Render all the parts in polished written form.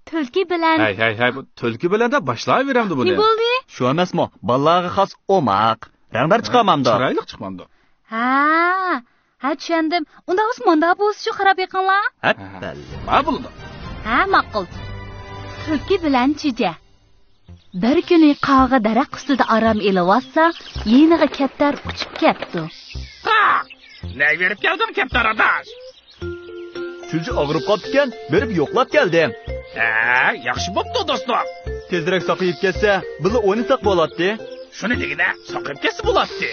Tulki bilan. Hay, bu tulki bilan da boshlayveramdi buni. Ne bo'ldi? Shu emasmi? Balaga xos omaq. Ranglar chiqamamda. Chiroyli chiqmamdi. Ha, tushundim. Unda osmonda bo'lsa shu qarab yiqinglar. Hatta. Bo'ldi. Ha, ma'qul. Tulki bilan chuja. Bir kuni qog'i daraxt ustida aram elayotsa, yeniga kaptar uchib ketdi. Ne verib keldim kaptar adash? Chuji og'rib qolgan, berib yo'qlab keldim. Yaxshi bo'pti do'stlar. Tezroq saqayib ketsa, bizni o'ynasak bo'ladi. Shuni degina, saqayib ketsa bo'ladi.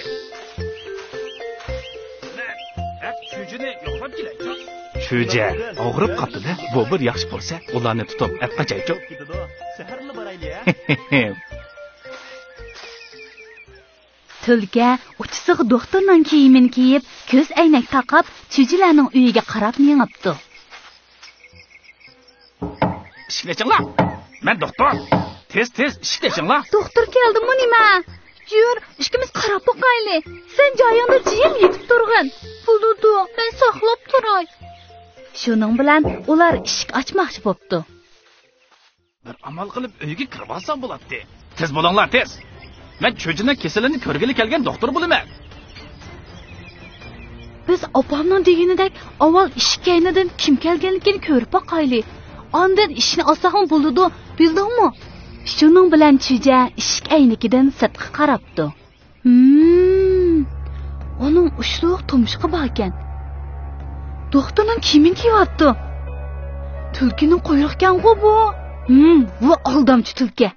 Chujini yo'qlab kelaychi. Chuja og'rib qoldi-da. Bu bir yaxshi bo'lsa, ularni tutib atqachaychi. Shaharga borayli. Tulki uchisig'i doktorning kiyimini kiyib, ko'z aynak taqib, chujilarning uyiga qarab mengibdi. Ishkilachinglar. Men doktor. Tez ishkilachinglar. Doktor keldimi nima? Yur, ishkimiz qarab boqayli. Sen joyingda jim yetib turg'in. Buldudu, men saqlab turay. Shuning bilan ular eshik ochmoqchi bo'pti. Bir amal qilib uyga kirib olsam bo'ladi. Tez bo'linglar, tez. Men cho'jining kasalini ko'rgili kelgan doktor bo'laman. Biz opamning deganidek avval eshik kaynidan kim kelganligini ko'rib boqayli. Ondan ishni olsam bo'ladi, bildingmi? Shuning bilan chuja eshik aynikidan sirtqa qarabdi. Onun ushluq tumshug'i bor ekan. Doktorning kiyimini kiyyapti. Tulkining quyruqkan-ku bu. Bu aldamchi tulki.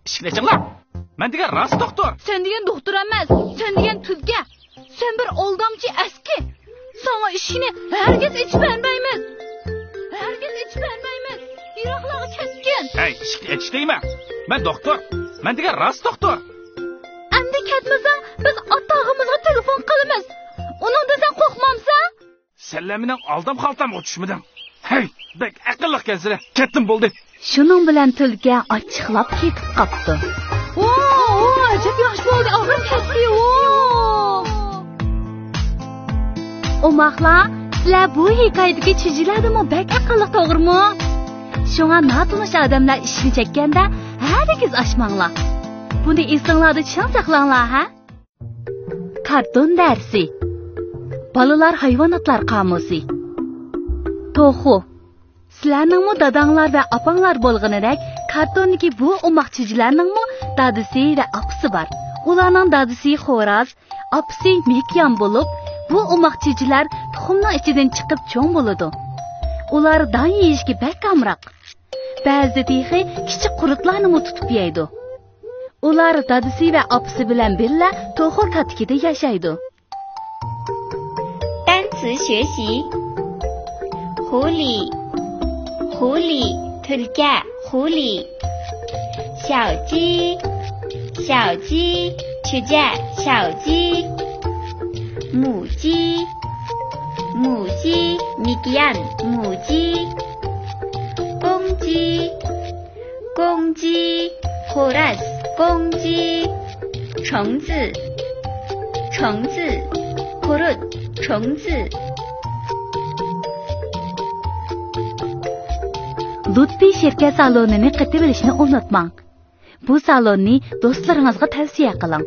Ishkilachinglar. Men degan rost doktor. Sen degan doktor emas, sen degan tulki. Sen bir aldamchi eski. Sana ishini herkes ichib bermaymiz. Yiroqlarga keskin. Ish deyma. Men doktor. Men degan rost doktor. Endi ketmasang, biz otog'imizga telefon qilamiz. Uningda sen qo'rqmamsan? Sen mening oldam xaltamga tushmading. Bek aqlli kelsin. Ketdim bo'ldi. Shuning bilan tulki ochiqlab ketib qopti. Ajab yaxshi bo'ldi. Og'ir ketdi. O'maqlar, sizlar bu hikoyadagi chujiladimi bek aqlli to'g'rimi? Shunga natunish odamlar ishni chekkanda, haragiz ochmanglar. Buni esinglarda chin saqlanglar, ha? Karton darsi. Balalar hayvonotlar qomusi. To'xu. Sizlarningmi dadanglar va opanglar bo'lganidek, kartondagi bu umoq chujilarningmi dadisi va opasi bor. Ularning dadisi xo'roz, opasi mekyan bo'lib, bu umoq chujilar tuxumning ichidan chiqib cho'ng bo'ladi. Ular don yeyishga bek kamroq. Ba'zi tehi kichik qurutlarni tutib yeydi. Ular dadisi va opasi bilan birga to'xu katkida yashaydi. 单词学习 狐狸 tulki 狐狸 小鸡 chuja 小鸡 母鸡 mekyan 母鸡 公鸡 xo'roz 公鸡 虫子 qurut 虫子 Lutfi shirkat salonini qatib bilishni unutmang. Bu salonni do'stlaringizga tavsiya qiling.